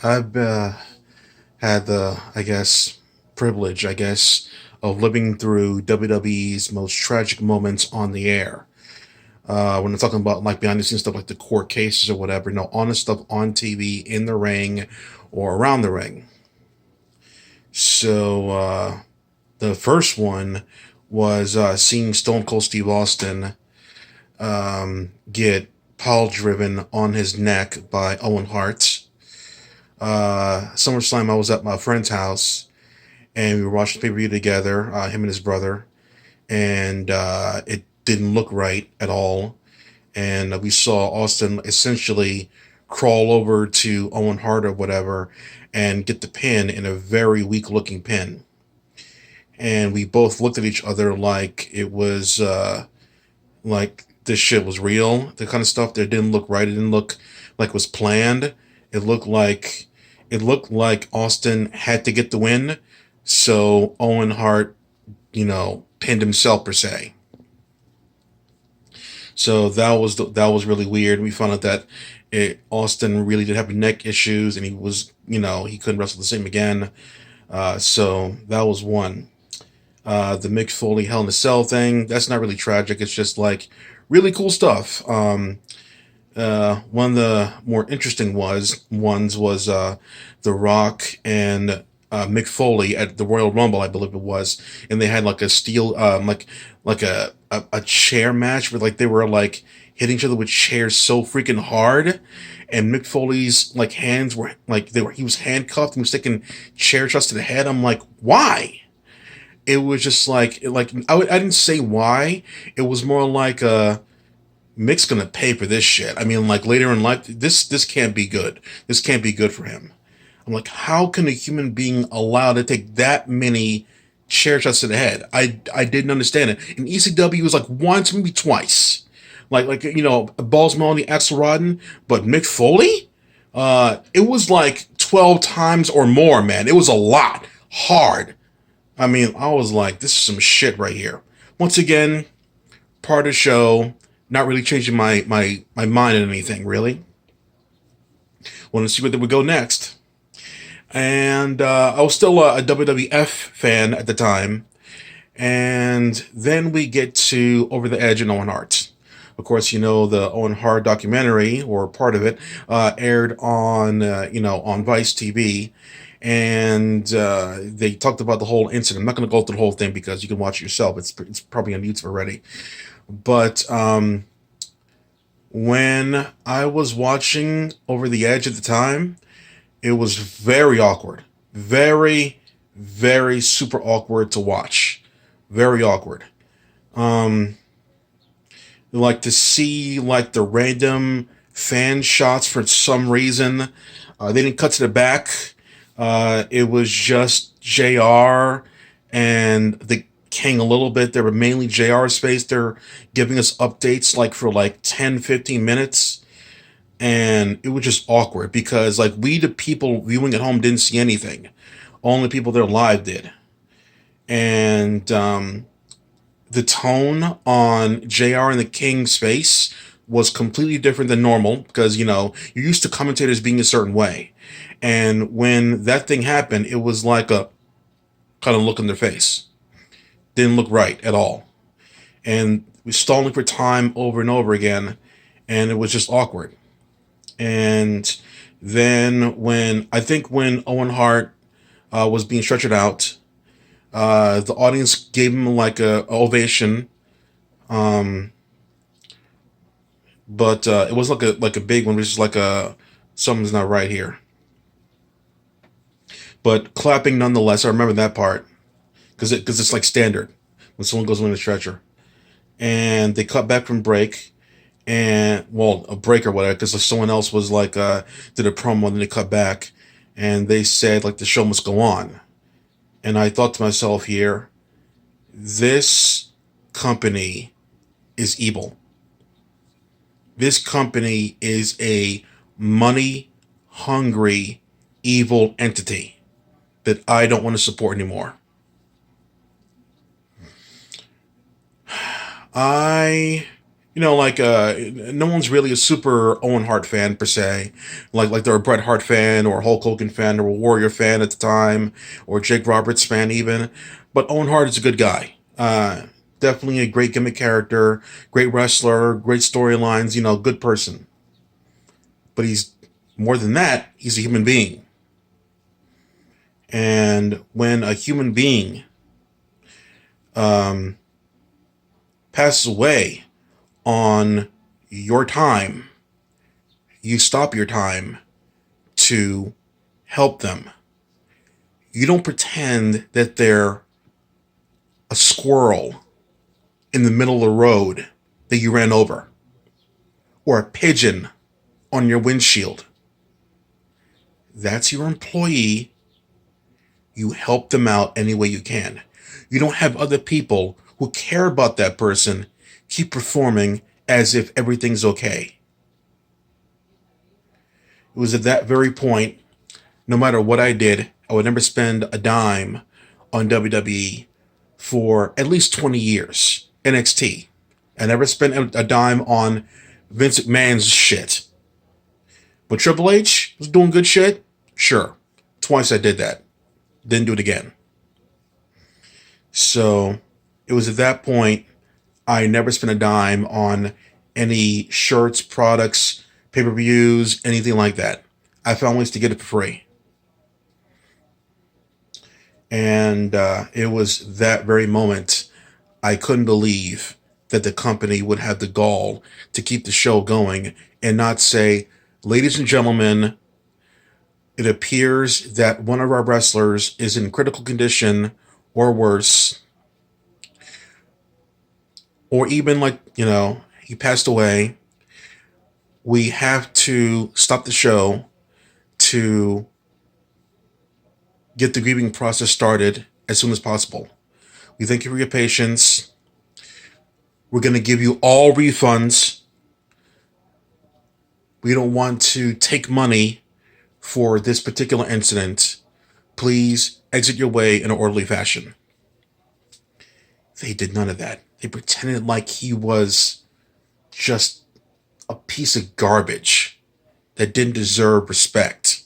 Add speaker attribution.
Speaker 1: I've had the, I guess, privilege, I guess, of living through WWE's most tragic moments on the air. When I'm talking about like behind the scenes stuff like the court cases or whatever, no, honest stuff on TV, in the ring, or around the ring. So the first one was seeing Stone Cold Steve Austin get pile driven on his neck by Owen Hart. SummerSlam, I was at my friend's house and we were watching the pay per view together, him and his brother, and it didn't look right at all. And we saw Austin essentially crawl over to Owen Hart or whatever and get the pin in a very weak looking pin. And we both looked at each other like it was like this shit was real. The kind of stuff that didn't look right. It didn't look like it was planned. It looked like it looked like Austin had to get the win, so Owen Hart, pinned himself per se. So that was really weird. We found out that Austin really did have neck issues, and he was, he couldn't wrestle the same again. So that was one. The Mick Foley Hell in a Cell thing, that's not really tragic. It's just like really cool stuff. One of the more interesting ones was The Rock and Mick Foley at the Royal Rumble, I believe it was, and they had like a steel, like a chair match where like they were like hitting each other with chairs so freaking hard, and Mick Foley's like hands were like he was handcuffed and he was taking chair shots to the head. I'm like, why? It was just like I didn't say why. It was more like Mick's gonna pay for this shit. I mean, like later in life, this can't be good. This can't be good for him. I'm like, how can a human being allow to take that many chair shots to the head? I didn't understand it. In ECW, it was like once, maybe twice. Like Balls Mahoney, Axel Rodden, but Mick Foley, it was like 12 times or more. Man, it was a lot. Hard. I mean, I was like, this is some shit right here. Once again, part of the show, not really changing my mind on anything, really. Want to see where they would go next. And I was still a WWF fan at the time. And then we get to Over the Edge and Owen Hart. Of course, the Owen Hart documentary, or part of it, aired on, on Vice TV. And they talked about the whole incident. I'm not going to go through the whole thing because you can watch it yourself. It's probably on YouTube already. But when I was watching Over the Edge at the time, it was very awkward. Very, very super awkward to watch. Very awkward. Um, like to see like the random fan shots for some reason. They didn't cut to the back. It was just JR and the King a little bit. They were mainly JR's space. They're giving us updates like for like 10, 15 minutes. And it was just awkward because like we, the people viewing at home, didn't see anything. Only people there live did. And the tone on JR and the King's face was completely different than normal because, you're used to commentators being a certain way. And when that thing happened, it was like a kind of look in their face. Didn't look right at all. And we stalling for time over and over again. And it was just awkward. And then when Owen Hart was being stretchered out, the audience gave him like a ovation. Um, but it was like a big one, which is like a something's not right here. But clapping nonetheless. I remember that part because it's like standard when someone goes in a stretcher. And they cut back from break, and well, a break or whatever, because someone else was like did a promo, and then they cut back, and they said like the show must go on. And I thought to myself here, this company is evil. This company is a money hungry evil entity that I don't want to support anymore. I Like no one's really a super Owen Hart fan per se. Like they're a Bret Hart fan or a Hulk Hogan fan or a Warrior fan at the time or Jake Roberts fan even. But Owen Hart is a good guy. Definitely a great gimmick character, great wrestler, great storylines. Good person. But he's more than that. He's a human being. And when a human being um, passes away on your time, you stop your time to help them. You don't pretend that they're a squirrel in the middle of the road that you ran over or a pigeon on your windshield. That's your employee. You help them out any way you can. You don't have other people who care about that person keep performing as if everything's okay. It was at that very point, no matter what I did, I would never spend a dime on WWE for at least 20 years. NXT. I never spent a dime on Vince McMahon's shit. But Triple H was doing good shit? Sure. Twice I did that. Didn't do it again. So it was at that point I never spent a dime on any shirts, products, pay per views, anything like that. I found ways to get it for free. And it was that very moment I couldn't believe that the company would have the gall to keep the show going and not say, ladies and gentlemen, it appears that one of our wrestlers is in critical condition or worse, or even he passed away. We have to stop the show to get the grieving process started as soon as possible. We thank you for your patience. We're going to give you all refunds. We don't want to take money for this particular incident. Please exit your way in an orderly fashion. They did none of that. They pretended like he was just a piece of garbage that didn't deserve respect.